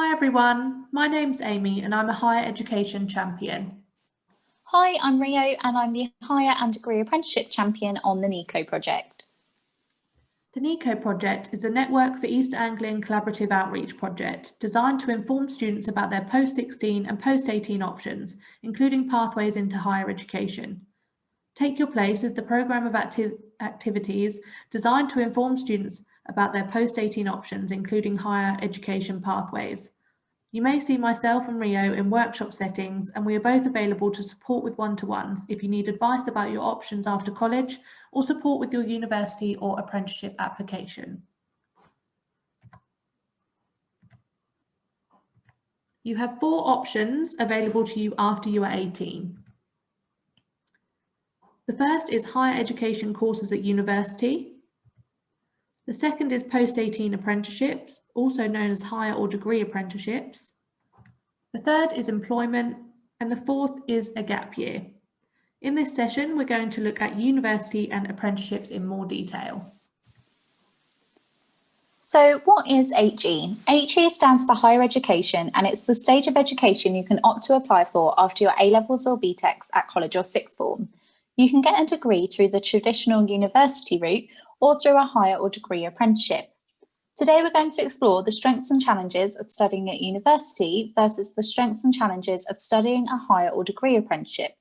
Hi everyone, my name's Amy and I'm a higher education champion. Hi, I'm Rio and I'm the Higher and Degree Apprenticeship Champion on the Neaco project. The Neaco project is a network for East Anglian collaborative outreach project designed to inform students about their post-16 and post-18 options, including pathways into higher education. Take Your Place is the programme of activities designed to inform students about their post-18 options, including higher education pathways. You may see myself and Rio in workshop settings, and we are both available to support with one-to-ones if you need advice about your options after college or support with your university or apprenticeship application. You have 4 options available to you after you are 18. The first is higher education courses at university. The second is post-18 apprenticeships, also known as higher or degree apprenticeships. The third is employment, and the fourth is a gap year. In this session, we're going to look at university and apprenticeships in more detail. So what is HE? HE stands for higher education, and it's the stage of education you can opt to apply for after your A-levels or BTECs at college or sixth form. You can get a degree through the traditional university route or through a higher or degree apprenticeship. Today we're going to explore the strengths and challenges of studying at university versus the strengths and challenges of studying a higher or degree apprenticeship.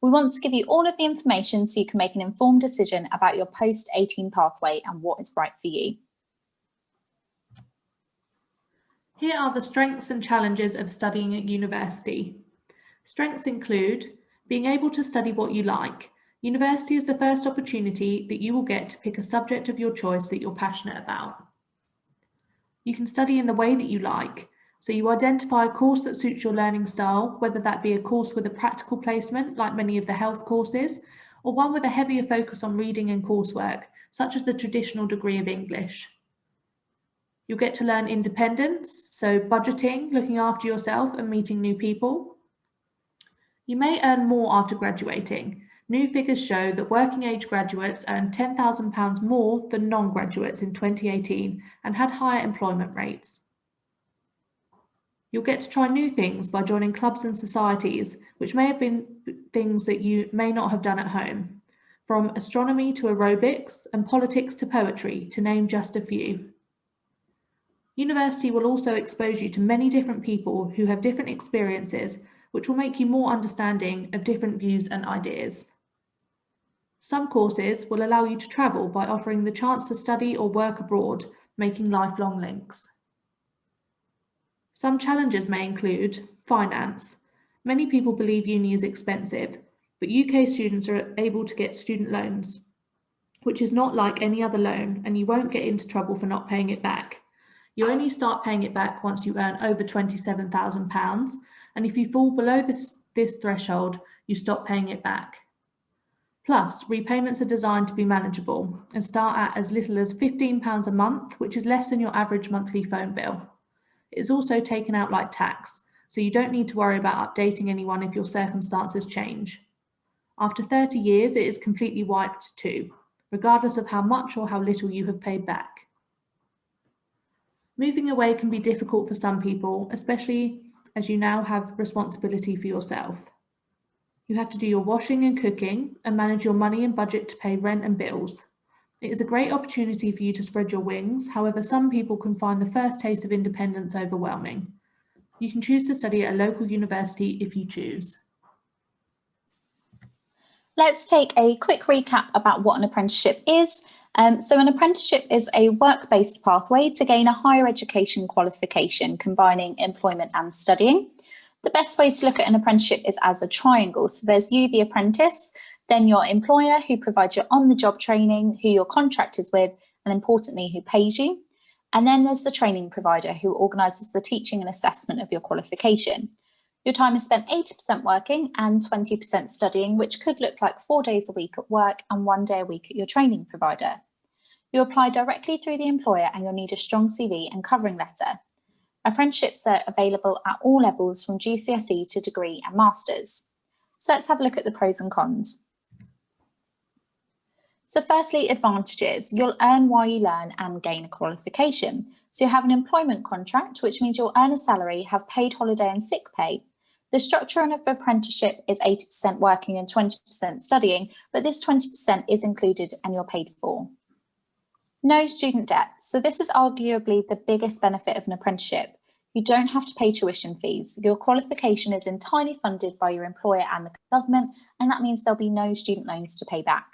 We want to give you all of the information so you can make an informed decision about your post-18 pathway and what is right for you. Here are the strengths and challenges of studying at university. Strengths include being able to study what you like. University is the first opportunity that you will get to pick a subject of your choice that you're passionate about. You can study in the way that you like, so you identify a course that suits your learning style, whether that be a course with a practical placement like many of the health courses, or one with a heavier focus on reading and coursework, such as the traditional degree of English. You'll get to learn independence, so budgeting, looking after yourself and meeting new people. You may earn more after graduating. New figures show that working age graduates earned £10,000 more than non-graduates in 2018 and had higher employment rates. You'll get to try new things by joining clubs and societies, which may have been things that you may not have done at home, from astronomy to aerobics and politics to poetry, to name just a few. University will also expose you to many different people who have different experiences, which will make you more understanding of different views and ideas. Some courses will allow you to travel by offering the chance to study or work abroad, making lifelong links. Some challenges may include finance. Many people believe uni is expensive, but UK students are able to get student loans, which is not like any other loan, and you won't get into trouble for not paying it back. You only start paying it back once you earn over £27,000, and if you fall below this threshold, you stop paying it back. Plus, repayments are designed to be manageable and start at as little as £15 a month, which is less than your average monthly phone bill. It is also taken out like tax, so you don't need to worry about updating anyone if your circumstances change. After 30 years, it is completely wiped too, regardless of how much or how little you have paid back. Moving away can be difficult for some people, especially as you now have responsibility for yourself. You have to do your washing and cooking and manage your money and budget to pay rent and bills. It is a great opportunity for you to spread your wings. However, some people can find the first taste of independence overwhelming. You can choose to study at a local university if you choose. Let's take a quick recap about what an apprenticeship is. So an apprenticeship is a work-based pathway to gain a higher education qualification, combining employment and studying. The best way to look at an apprenticeship is as a triangle. So there's you, the apprentice, then your employer who provides your on-the-job training, who your contract is with, and importantly, who pays you. And then there's the training provider who organises the teaching and assessment of your qualification. Your time is spent 80% working and 20% studying, which could look like 4 days a week at work and 1 day a week at your training provider. You apply directly through the employer and you'll need a strong CV and covering letter. Apprenticeships are available at all levels from GCSE to degree and masters. So let's have a look at the pros and cons. So firstly, advantages. You'll earn while you learn and gain a qualification. So you have an employment contract, which means you'll earn a salary, have paid holiday and sick pay. The structure of an apprenticeship is 80% working and 20% studying, but this 20% is included and you're paid for. No student debt. So this is arguably the biggest benefit of an apprenticeship. You don't have to pay tuition fees. Your qualification is entirely funded by your employer and the government, and that means there'll be no student loans to pay back.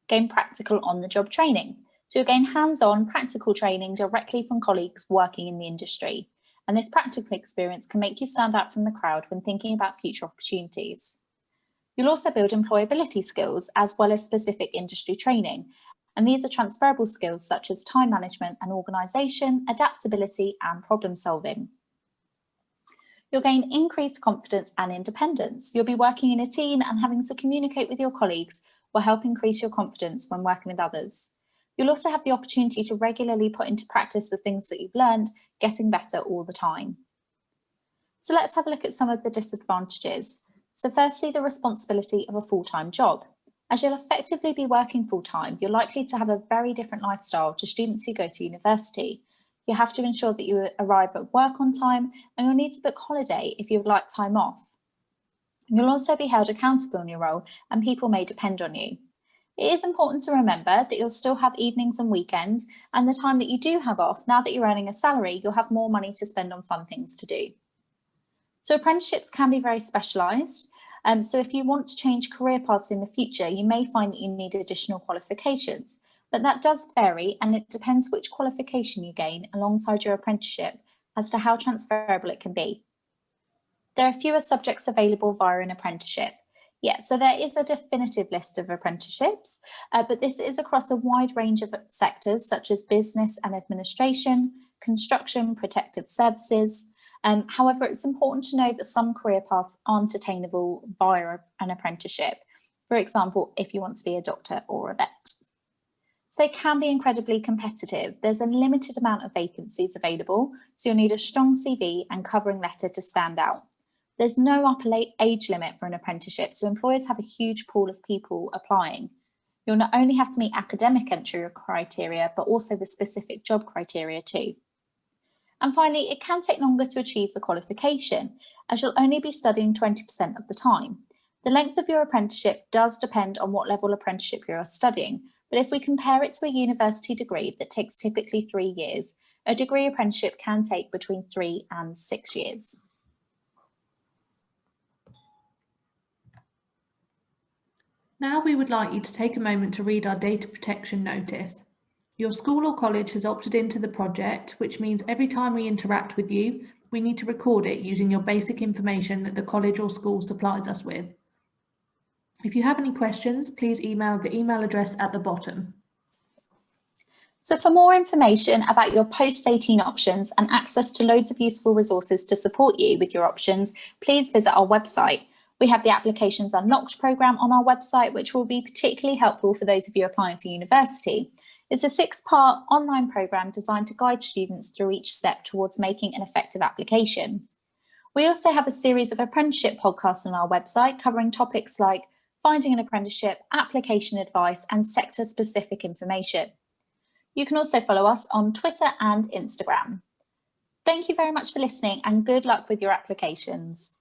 Gain practical on-the-job training. So you'll gain hands-on practical training directly from colleagues working in the industry. And this practical experience can make you stand out from the crowd when thinking about future opportunities. You'll also build employability skills as well as specific industry training. And these are transferable skills such as time management and organisation, adaptability and problem solving. You'll gain increased confidence and independence. You'll be working in a team and having to communicate with your colleagues will help increase your confidence when working with others. You'll also have the opportunity to regularly put into practice the things that you've learned, getting better all the time. So let's have a look at some of the disadvantages. So firstly, the responsibility of a full-time job. As you'll effectively be working full-time, you're likely to have a very different lifestyle to students who go to university. You have to ensure that you arrive at work on time, and you'll need to book holiday if you would like time off. You'll also be held accountable in your role, and people may depend on you. It is important to remember that you'll still have evenings and weekends, and the time that you do have off, now that you're earning a salary, you'll have more money to spend on fun things to do. So apprenticeships can be very specialised. So if you want to change career paths in the future, you may find that you need additional qualifications, but that does vary, and it depends which qualification you gain alongside your apprenticeship as to how transferable it can be. There are fewer subjects available via an apprenticeship. Yeah, so there is a definitive list of apprenticeships, but this is across a wide range of sectors such as business and administration, construction, protective services. However, it's important to know that some career paths aren't attainable via an apprenticeship. For example, if you want to be a doctor or a vet. So they can be incredibly competitive. There's a limited amount of vacancies available, so you'll need a strong CV and covering letter to stand out. There's no upper age limit for an apprenticeship, so employers have a huge pool of people applying. You'll not only have to meet academic entry criteria, but also the specific job criteria too. And finally, it can take longer to achieve the qualification, as you'll only be studying 20% of the time. The length of your apprenticeship does depend on what level apprenticeship you are studying, but if we compare it to a university degree that takes typically 3 years, a degree apprenticeship can take between 3 and 6 years. Now we would like you to take a moment to read our data protection notice. Your school or college has opted into the project, which means every time we interact with you, we need to record it using your basic information that the college or school supplies us with. If you have any questions, please email the email address at the bottom. So for more information about your post-18 options and access to loads of useful resources to support you with your options, please visit our website. We have the Applications Unlocked programme on our website, which will be particularly helpful for those of you applying for university. It's a 6-part online programme designed to guide students through each step towards making an effective application. We also have a series of apprenticeship podcasts on our website covering topics like finding an apprenticeship, application advice, and sector-specific information. You can also follow us on Twitter and Instagram. Thank you very much for listening, and good luck with your applications.